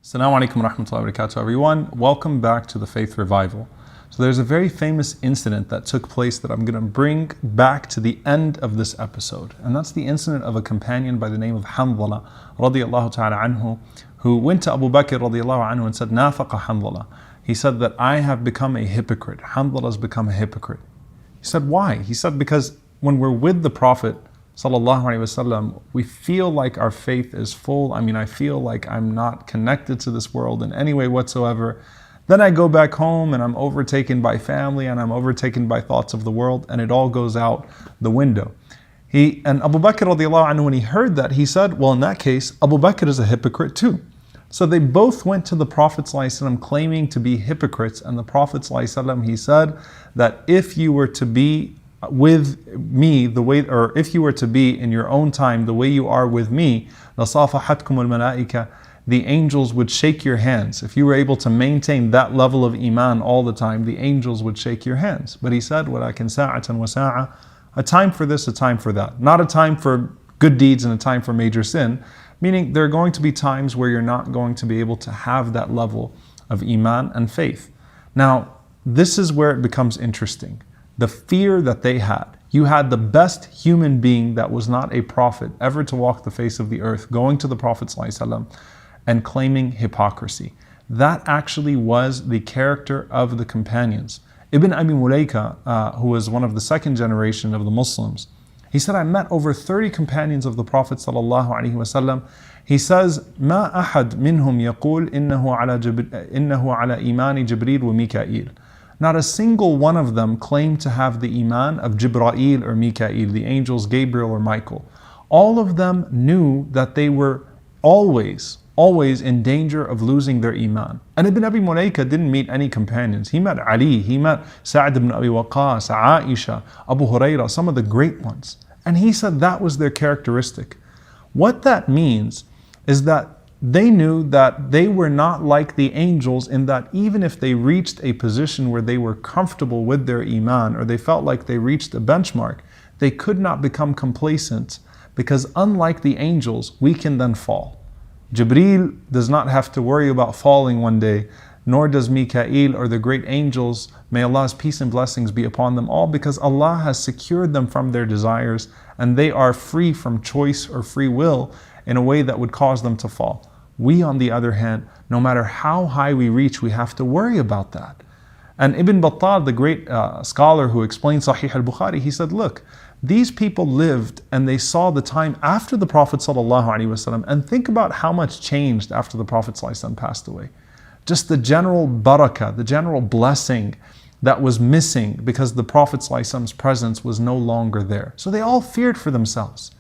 Assalamu alaikum wa rahmatullahi wa barakatuh, everyone. Welcome back to the Faith Revival. So there's a very famous incident that took place that I'm going to bring back to the end of this episode. And that's the incident of a companion by the name of Hanzala radiallahu ta'ala anhu, who went to Abu Bakr radiallahu anhu and said, Nafaqa Hanzala. He said that I have become a hypocrite. Hanzala has become a hypocrite. He said, why? He said, because when we're with the Prophet sallallahu alaihi wasallam, we feel like our faith is full. I feel like I'm not connected to this world in any way whatsoever. Then I go back home and I'm overtaken by family and I'm overtaken by thoughts of the world, and it all goes out the window. And Abu Bakr radiallahu anhu, when he heard that, he said, well, in that case, Abu Bakr is a hypocrite too. So they both went to the Prophet ﷺ claiming to be hypocrites, and the Prophet ﷺ, he said that if you were to be with me the way, or if you were to be in your own time the way you are with me, لَصَافَحَتْكُمُ الْمَلَائِكَةِ, the angels would shake your hands. If you were able to maintain that level of iman all the time, the angels would shake your hands. But he said, وَلَكِنْ سَاعَةً وَسَاعَةً, a time for this, a time for that. Not a time for good deeds and a time for major sin, meaning there are going to be times where you're not going to be able to have that level of iman and faith. Now, this is where it becomes interesting. The fear that they had. You had the best human being that was not a prophet ever to walk the face of the earth, going to the Prophet ﷺ and claiming hypocrisy. That actually was the character of the companions. Ibn Abi Mulaika, who was one of the second generation of the Muslims, he said, I met over 30 companions of the Prophet ﷺ. He says, ما أحد منهم يقول إنه على إيمان جبريل وميكائيل. Not a single one of them claimed to have the iman of Jibreel or Mikael, the angels Gabriel or Michael. All of them knew that they were always in danger of losing their iman. And Ibn Abi Mulaika didn't meet any companions. He met Ali, he met Sa'd ibn Abi Waqqas, Aisha, Abu Hurairah, some of the great ones. And he said that was their characteristic. What that means is that they knew that they were not like the angels, in that even if they reached a position where they were comfortable with their iman, or they felt like they reached a benchmark, they could not become complacent, because unlike the angels, we can then fall. Jibreel does not have to worry about falling one day, nor does Mikael or the great angels, may Allah's peace and blessings be upon them all, because Allah has secured them from their desires and they are free from choice or free will in a way that would cause them to fall. We, on the other hand, no matter how high we reach, we have to worry about that. And Ibn Battal, the great scholar who explained Sahih al-Bukhari, he said, look, these people lived and they saw the time after the Prophet ﷺ, and think about how much changed after the Prophet ﷺ passed away. Just the general barakah, the general blessing that was missing because the Prophet ﷺ's presence was no longer there. So they all feared for themselves.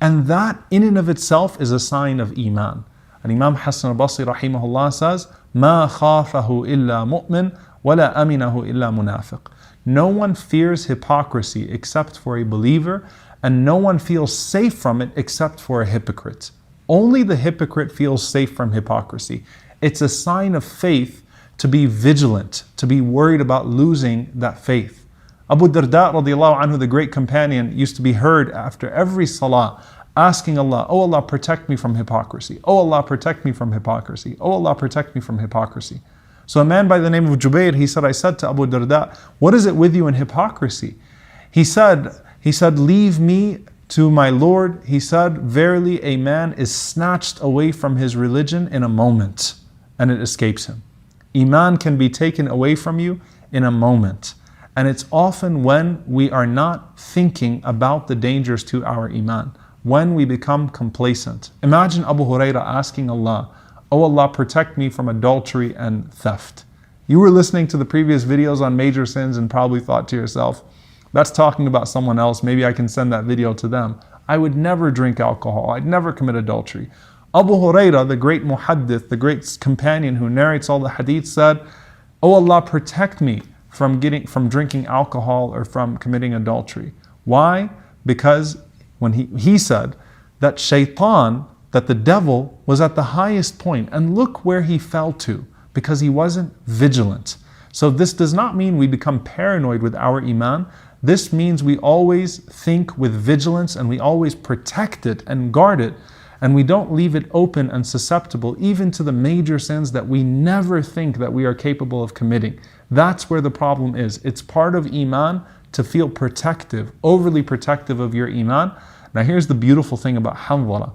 And that in and of itself is a sign of iman. And Imam Hassan al-Basri rahimahullah says, مَا خَافَهُ إِلَّا مُؤْمِنٌ وَلَا أَمِنَهُ إِلَّا مُنَافِقٌ. No one fears hypocrisy except for a believer, and no one feels safe from it except for a hypocrite. Only the hypocrite feels safe from hypocrisy. It's a sign of faith to be vigilant, to be worried about losing that faith. Abu Darda radiallahu anhu, the great companion, used to be heard after every salah asking Allah, oh Allah, protect me from hypocrisy. Oh Allah, protect me from hypocrisy. Oh Allah, protect me from hypocrisy. So a man by the name of Jubair, he said, I said to Abu Darda, what is it with you in hypocrisy? He said, leave me to my Lord. He said, verily a man is snatched away from his religion in a moment and it escapes him. Iman can be taken away from you in a moment. And it's often when we are not thinking about the dangers to our iman, when we become complacent. Imagine Abu Hurairah asking Allah, oh Allah, protect me from adultery and theft. You were listening to the previous videos on major sins and probably thought to yourself, that's talking about someone else, maybe I can send that video to them. I would never drink alcohol, I'd never commit adultery. Abu Hurairah, the great muhaddith, the great companion who narrates all the hadith, said, oh Allah, protect me from drinking alcohol or from committing adultery. Why? Because when he said that shaitan, that the devil was at the highest point, and look where he fell to, because he wasn't vigilant. So this does not mean we become paranoid with our iman. This means we always think with vigilance and we always protect it and guard it. and we don't leave it open and susceptible even to the major sins that we never think that we are capable of committing. That's where the problem is. It's part of Iman to feel protective, overly protective of your Iman. Now here's the beautiful thing about Hanzala.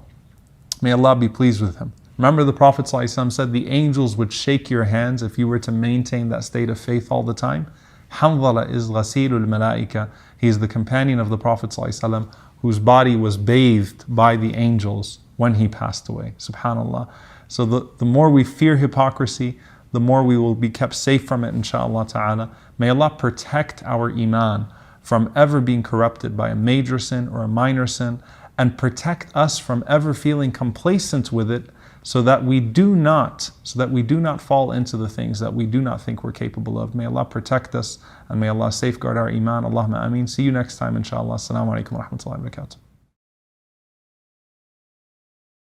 May Allah be pleased with him. Remember the Prophet ﷺ said the angels would shake your hands if you were to maintain that state of faith all the time. Hanzala is Ghasilul Malaika. He is the companion of the Prophet ﷺ whose body was bathed by the angels when he passed away. Subhanallah. So the more we fear hypocrisy, the more we will be kept safe from it, inshaAllah ta'ala. May Allah protect our Iman from ever being corrupted by a major sin or a minor sin, and protect us from ever feeling complacent with it, so that we do not fall into the things that we do not think we're capable of. May Allah protect us, and may Allah safeguard our Iman. Allahumma ameen. See you next time, inshaAllah. Assalamu alaikum wa rahmatullahi wa barakatuh.